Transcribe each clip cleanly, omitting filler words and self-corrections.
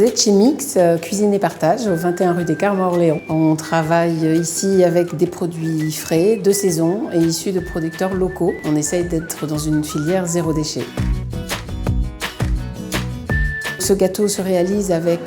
Vous êtes chez Mix, Cuisine et Partage, au 21 rue des Carmes à Orléans. On travaille ici avec des produits frais, de saison et issus de producteurs locaux. On essaye d'être dans une filière zéro déchet. Ce gâteau se réalise avec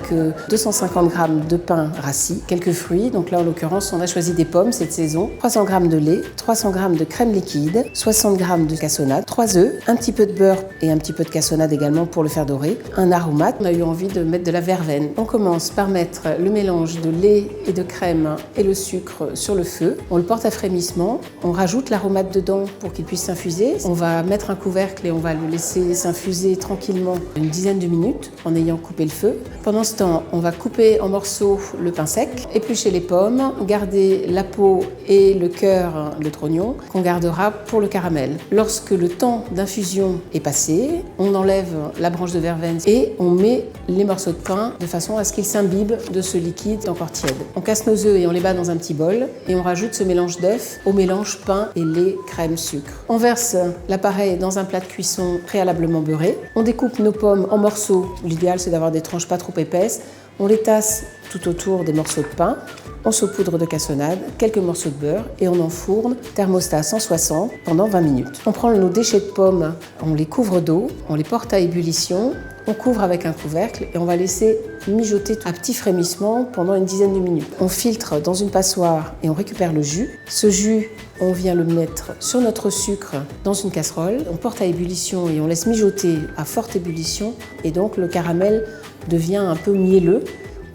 250 g de pain rassis, quelques fruits, donc là en l'occurrence on a choisi des pommes cette saison, 300 g de lait, 300 g de crème liquide, 60 g de cassonade, 3 œufs, un petit peu de beurre et un petit peu de cassonade également pour le faire dorer, un aromate. On a eu envie de mettre de la verveine. On commence par mettre le mélange de lait et de crème et le sucre sur le feu. On le porte à frémissement, on rajoute l'aromate dedans pour qu'il puisse s'infuser. On va mettre un couvercle et on va le laisser s'infuser tranquillement une dizaine de minutes en ayant coupé le feu. Pendant ce temps, on va couper en morceaux le pain sec, éplucher les pommes, garder la peau et le cœur, le trognon, qu'on gardera pour le caramel. Lorsque le temps d'infusion est passé, on enlève la branche de verveine et on met les morceaux de pain de façon à ce qu'ils s'imbibent de ce liquide encore tiède. On casse nos œufs et on les bat dans un petit bol et on rajoute ce mélange d'œufs au mélange pain et lait, crème, sucre. On verse l'appareil dans un plat de cuisson préalablement beurré. On découpe nos pommes en morceaux. L'idéal, c'est d'avoir des tranches pas trop épaisses. On les tasse tout autour des morceaux de pain. On saupoudre de cassonade, quelques morceaux de beurre et on enfourne thermostat 160 pendant 20 minutes. On prend nos déchets de pommes, on les couvre d'eau, on les porte à ébullition, on couvre avec un couvercle et on va laisser mijoter à petit frémissement pendant une dizaine de minutes. On filtre dans une passoire et on récupère le jus. Ce jus, on vient le mettre sur notre sucre dans une casserole. On porte à ébullition et on laisse mijoter à forte ébullition et donc le caramel devient un peu mielleux.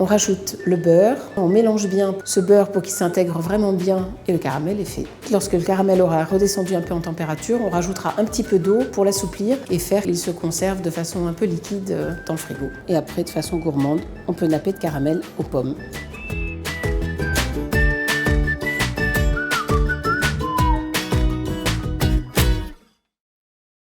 On rajoute le beurre, on mélange bien ce beurre pour qu'il s'intègre vraiment bien et le caramel est fait. Lorsque le caramel aura redescendu un peu en température, on rajoutera un petit peu d'eau pour l'assouplir et faire qu'il se conserve de façon un peu liquide dans le frigo. Et après, de façon gourmande, on peut napper de caramel aux pommes.